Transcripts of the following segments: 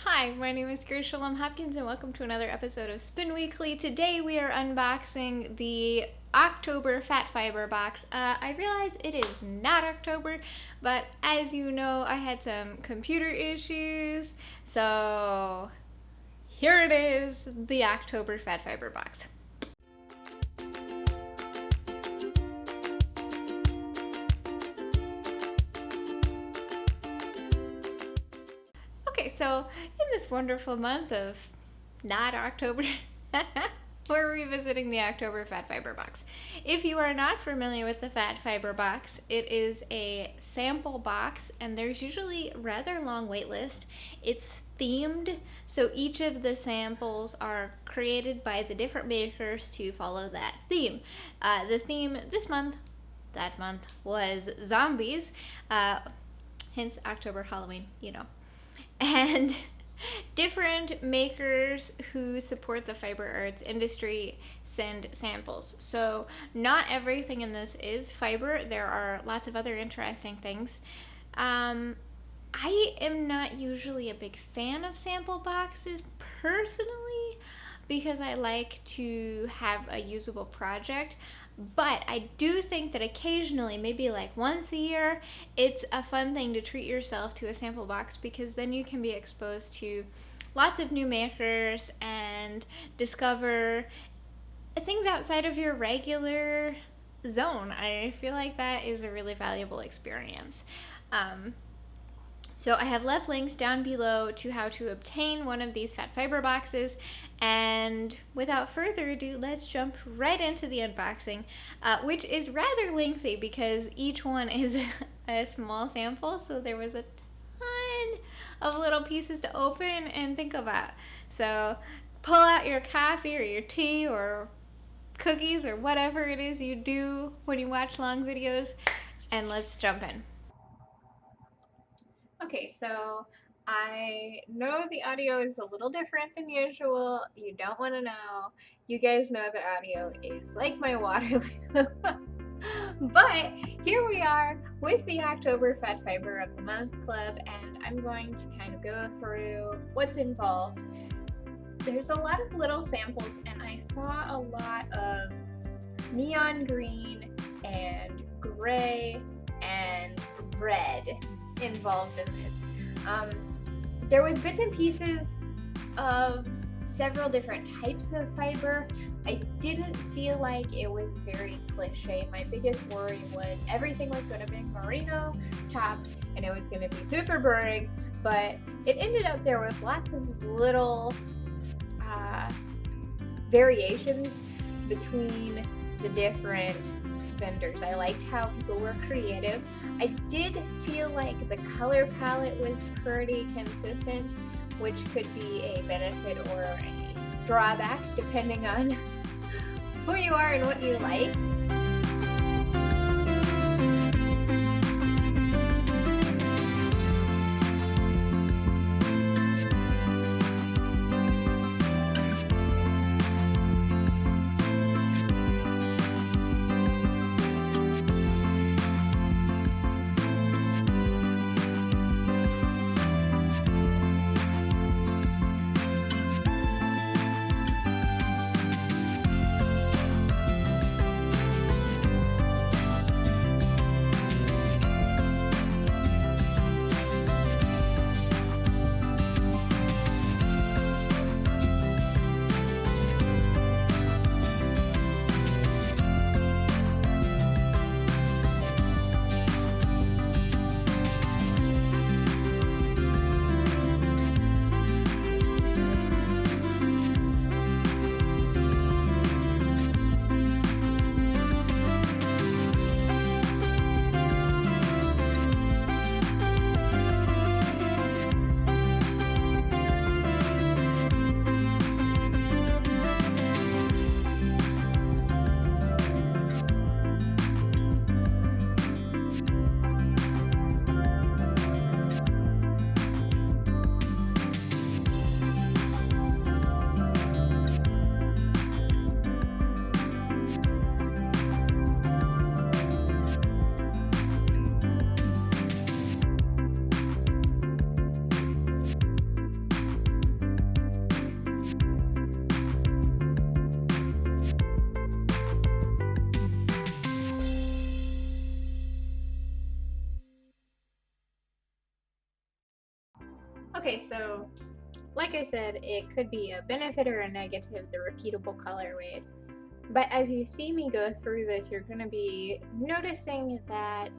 Hi, my name is Grace Shalom Hopkins and welcome to another episode of Spin Weekly. Today we are unboxing the October Phat Fiber box. I realize it is not October, but as you know, I had some computer issues, so here it is, the October Phat Fiber box. Okay, so in this wonderful month of not October, we're revisiting the October Phat Fiber box. If you are not familiar with the Phat Fiber box, it is a sample box and there's usually a rather long wait list. It's themed, so each of the samples are created by the different makers to follow that theme. The theme this month, that month, was zombies, hence October Halloween, you know. And different makers who support the fiber arts industry send samples. So not everything in this is fiber. There are lots of other interesting things. I am not usually a big fan of sample boxes personally because I like to have a usable project. But I do think that occasionally, maybe like once a year, it's a fun thing to treat yourself to a sample box because then you can be exposed to lots of new makers and discover things outside of your regular zone. I feel like that is a really valuable experience. So I have left links down below to how to obtain one of these Phat Fiber boxes, and without further ado, let's jump right into the unboxing, which is rather lengthy because each one is a small sample, so there was a ton of little pieces to open and think about. So pull out your coffee or your tea or cookies or whatever it is you do when you watch long videos, and let's jump in. Okay, so I know the audio is a little different than usual. You don't want to know. You guys know that audio is like my Waterloo. But here we are with the October Phat Fiber of the Month Club, and I'm going to kind of go through what's involved. There's a lot of little samples, and I saw a lot of neon green and gray and red involved in this. There was bits and pieces of several different types of fiber. I didn't feel like it was very cliche. My biggest worry was everything was going to be merino top and it was going to be super boring, but it ended up there with lots of little variations between the different vendors. I liked how people were creative. I did feel like the color palette was pretty consistent, which could be a benefit or a drawback depending on who you are and what you like. Okay, so like I said, it could be a benefit or a negative, the repeatable colorways. But as you see me go through this, you're going to be noticing that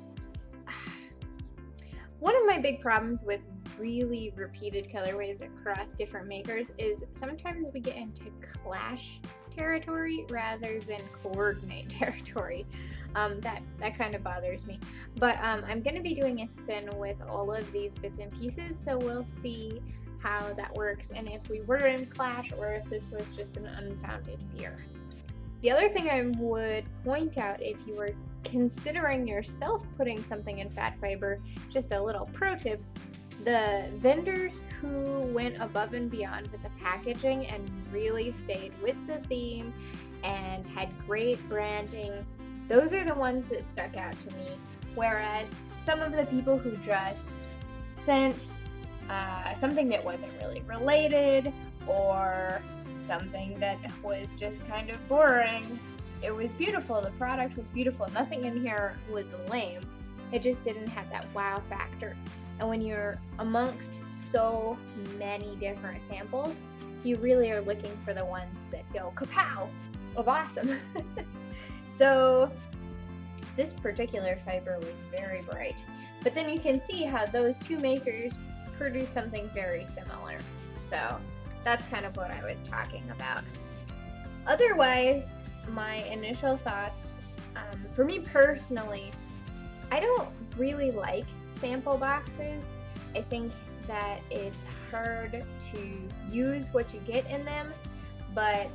one of my big problems with really repeated colorways across different makers is sometimes we get into clash territory rather than coordinate territory. That kind of bothers me. But I'm going to be doing a spin with all of these bits and pieces, so we'll see how that works and if we were in clash or if this was just an unfounded fear. The other thing I would point out, if you were considering yourself putting something in Phat fiber, just a little pro tip, the vendors who went above and beyond with the packaging and really stayed with the theme and had great branding, those are the ones that stuck out to me. Whereas some of the people who just sent something that wasn't really related or something that was just kind of boring, it was beautiful, the product was beautiful, nothing in here was lame, it just didn't have that wow factor. And when you're amongst so many different samples, you really are looking for the ones that go kapow of awesome. So this particular fiber was very bright, but then you can see how those two makers produce something very similar. So that's kind of what I was talking about. Otherwise, my initial thoughts, for me personally, I don't really like sample boxes. I think that it's hard to use what you get in them, but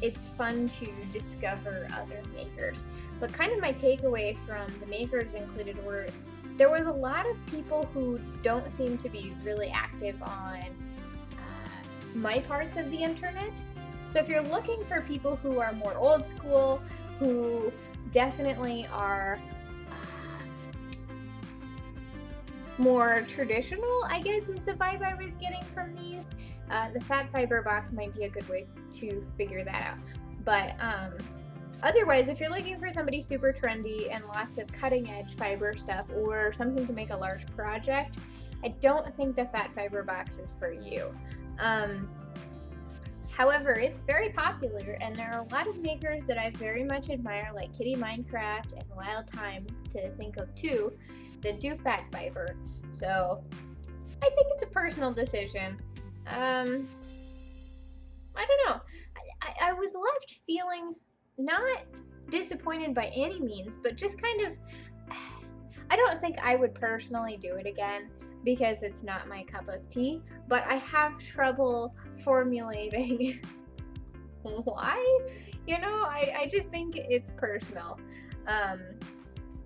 it's fun to discover other makers. But kind of my takeaway from the makers included were there was a lot of people who don't seem to be really active on my parts of the internet. So if you're looking for people who are more old school, who definitely are more traditional, I guess is the vibe I was getting from these, the Phat fiber box might be a good way to figure that out. But otherwise, if you're looking for somebody super trendy and lots of cutting edge fiber stuff or something to make a large project, I don't think the Phat fiber box is for you. However, it's very popular, and there are a lot of makers that I very much admire, like Kitty Minecraft and Wild Time, to think of too, that do Phat fiber. So I think it's a personal decision. I don't know. I was left feeling not disappointed by any means, but just kind of, I don't think I would personally do it again because it's not my cup of tea, but I have trouble formulating why. You know, I just think it's personal.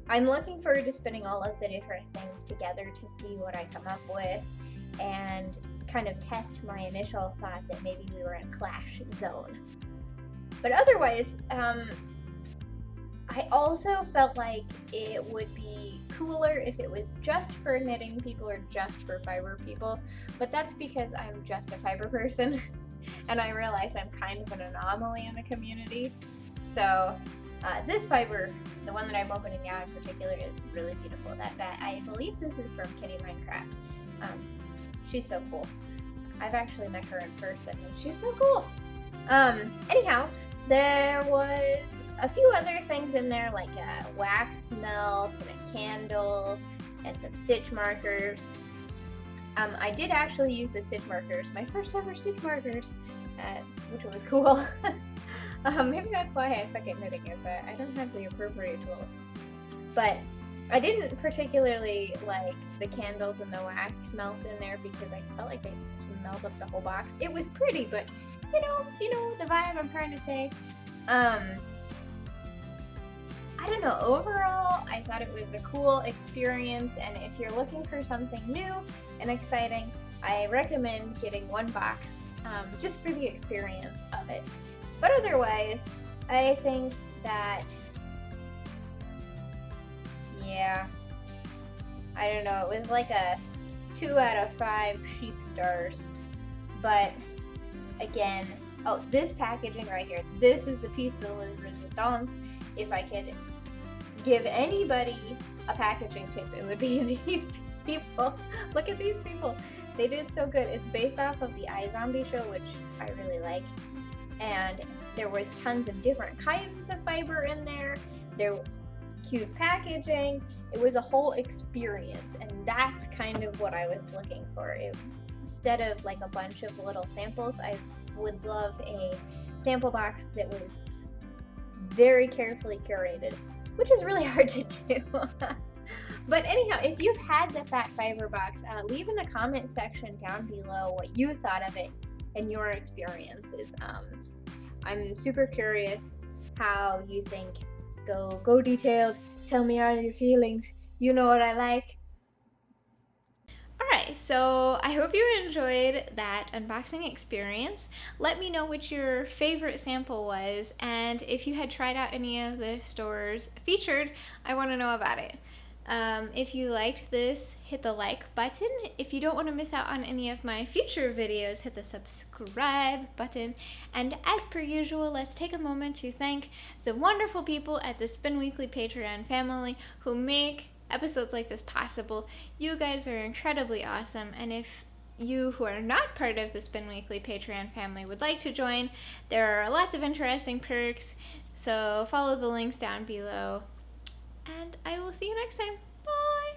I'm looking forward to spinning all of the different things together to see what I come up with and kind of test my initial thought that maybe we were in clash zone. But otherwise, I also felt like it would be cooler if it was just for knitting people or just for fiber people, but that's because I'm just a fiber person and I realize I'm kind of an anomaly in the community. So this fiber, the one that I'm opening now in particular, is really beautiful. I believe this is from Kitty Minecraft. She's so cool. I've actually met her in person and she's so cool. Anyhow, there was a few other things in there, like a wax melt and a candle and some stitch markers. I did actually use the stitch markers, my first ever stitch markers, which was cool. Maybe that's why I suck at knitting, is that I don't have the appropriate tools. But I didn't particularly like the candles and the wax melt in there because I felt like they smelled up the whole box. It was pretty, but you know the vibe I'm trying to say. I don't know, overall, I thought it was a cool experience, and if you're looking for something new and exciting, I recommend getting one box, just for the experience of it. But otherwise, I think that, yeah, I don't know, it was like a 2 out of 5 sheep stars. But again, oh, this packaging right here, this is the piece de resistance. If I could give anybody a packaging tip, it would be these people. Look at these people. They did so good. It's based off of the iZombie show, which I really like. And there was tons of different kinds of fiber in there. There was cute packaging. It was a whole experience, and that's kind of what I was looking for. Instead of like a bunch of little samples, I would love a sample box that was very carefully curated, which is really hard to do. But anyhow, if you've had the Phat Fiber Box, leave in the comment section down below what you thought of it and your experiences. I'm super curious how you think. Go detailed. Tell me all your feelings. You know what I like. Alright, so I hope you enjoyed that unboxing experience. Let me know which your favorite sample was, and if you had tried out any of the stores featured, I want to know about it. If you liked this, hit the like button. If you don't want to miss out on any of my future videos, hit the subscribe button. And as per usual, let's take a moment to thank the wonderful people at the Spin Weekly Patreon family who make episodes like this possible. You guys are incredibly awesome, and if you who are not part of the Spin Weekly Patreon family would like to join, there are lots of interesting perks, so follow the links down below. And I will see you next time.